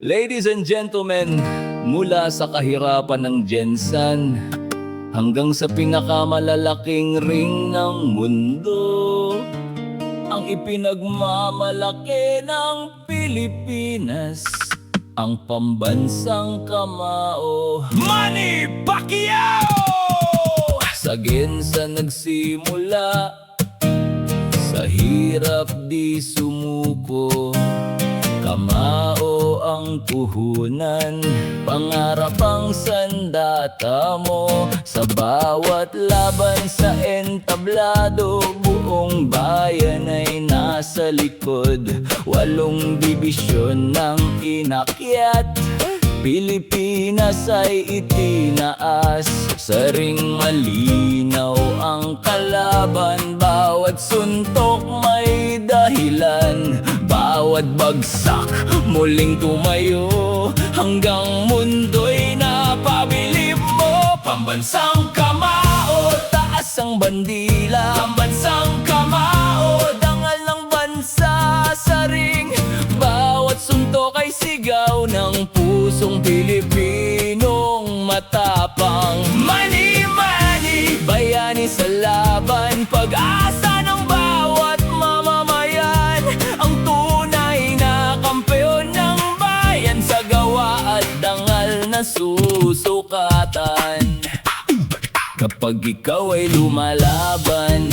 Ladies and gentlemen, mula sa kahirapan ng Jensan hanggang sa pinakamalalaking ring ng mundo, ang ipinagmamalaki ng Pilipinas, ang pambansang kamao, Manny Pacquiao! Sa Jensan nagsimula, sa hirap di sumuko. Kamao ang puhunan, pangarap ang sandata mo. Sa bawat laban sa entablado, buong bayan ay nasa likod. 8 dibisyon ng inakyat, Pilipinas ay itinaas. Sa ring malinaw ang kalaban, bawat suntok may dahilan. Bawat bagsak muling tumayo, hanggang mundo'y napabilib mo. Pambansang kamao, taas ang bandila. Pambansang kamao, dangal ng bansa sa ring. Bawat suntok ay sigaw ng pusong Pilipinong matapang. Manny, Manny, bayani sa laban, pag-asa ng bawat mamamayan. Ang tunay na kampeon ng bayan, sa gawa at dangal na susukatan. Kapag ikaw ay lumalaban,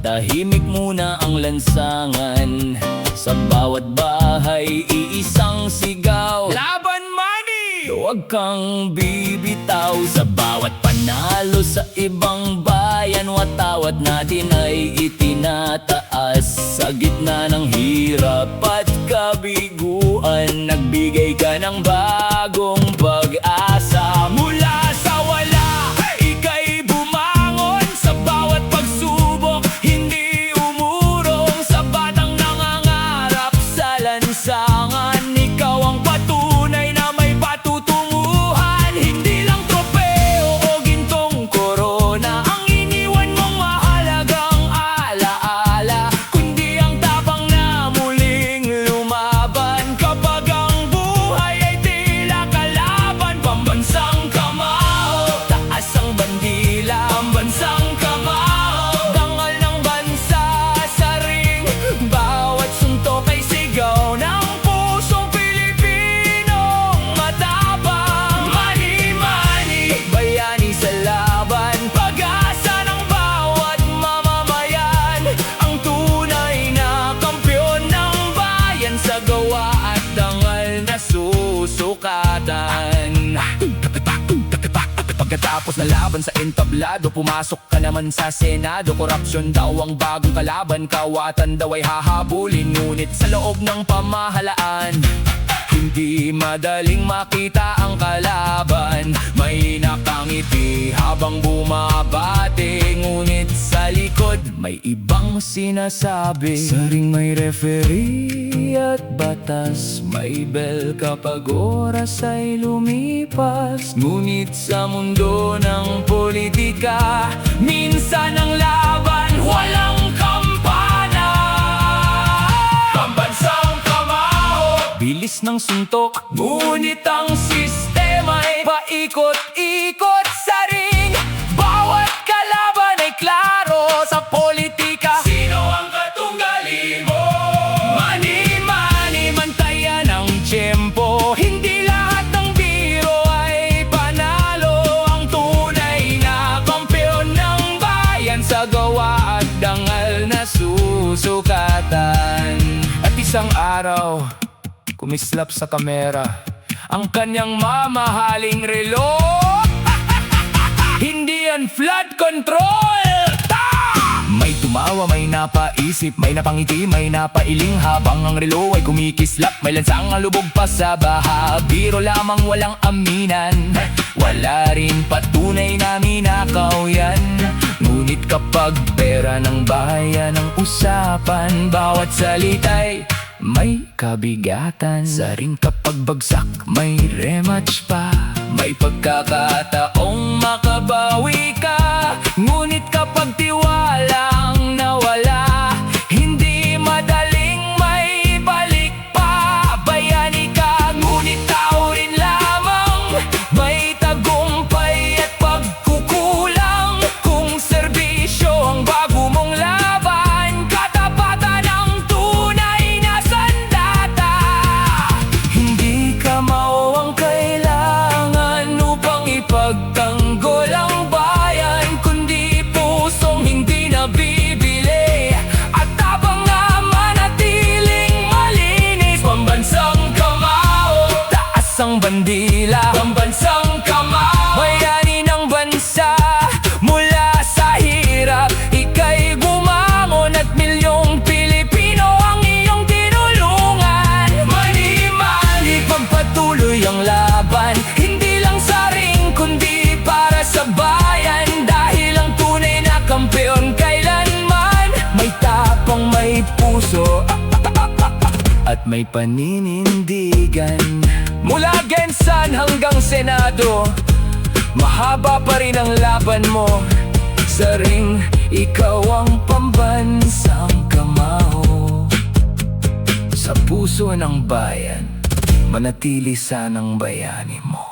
tahimik muna ang lansangan. Sa bawat bahay, iisang sigaw, laban, Manny! Huwag kang bibitaw. Sa bawat panalo sa ibang bayan, watawat natin ay itinataas. Sa gitna ng hirap at kabiguan, nagbigay ka ng bagong pag-asa. Mula sa wala, ika'y bumangon. Sa bawat pagsubok, hindi umurong. Sa batang nangangarap sa lansangan, ikaw ang patunay na may patutunguhan. Hindi lang tropeo o gintong korona ang iniwan mong mahalagang alaala, kundi ang tapang na muling lumaban. Kapag ang buhay ay tila kalaban, pambansang kamao, taas ang bandila. Pambansang kamao, dangal ng bansa sa ring. Bawat suntok ay sigaw ng pusong Pilipinong matapang. Manny, Manny, bayani sa laban, pag-asa ng bawat mamamayan. Ang tunay na kampeon ng bayan, sa gawa at dangal na susukatan. Pagkatapos na laban sa entablado, pumasok ka naman sa Senado. Korupsyon daw ang bagong kalaban, kawatan daw ay hahabulin. Ngunit sa loob ng pamahalaan, hindi madaling makita ang kalaban. May nakangiti habang bumabate, ngunit sa likod may ibang sinasabi. Sa ring may referee at batas, may bell kapag oras ay lumipas. Ngunit sa mundo ng politika, minsan ang laban walang kampana. Pambansang kamao, bilis ng suntok, ngunit ang sistema ay paikot-ikot sa ring. Bawat kalaban ay klaro sa politika. Sino ang katunggali mo? Manny, Manny, mantayan ang tiyempo. Hindi lahat ng biro ay panalo. Ang tunay na kampeon ng bayan, sa gawa at dangal na susukatan. At isang araw, kumislap sa kamera ang kanyang mamahaling relo. Hindi yan flood control! May tumawa, may napaisip, may napangiti, may napailing. Habang ang relo ay kumikislap, may lansang alubog pa sa baha. Biro lamang, walang aminan, wala rin patunay na ninakaw yan. Ngunit kapag pera ng bayan ang usapan, bawat salita'y may kabigatan. Sa ring kapag bagsak, may rematch pa. May pagkakataong makabawi ka. Ngunit kapag tiwala ang nawala, hindi madaling may balik pa. Bayani ka, pambansang bandila, pambansang kamao, bayani ng bansa. Mula sa hirap, ika'y bumangon at milyong Pilipino ang iyong tinulungan. Mani-mani, pagpatuloy ang laban, hindi lang sa ring kundi para sa bayan. Dahil ang tunay na kampeon kailanman may tapang, may puso at may paninindigan. Mula Gensan hanggang Senado, mahaba pa rin ang laban mo. Sa ring, ikaw ang pambansang kamao. Sa puso ng bayan, manatili sanang bayani mo.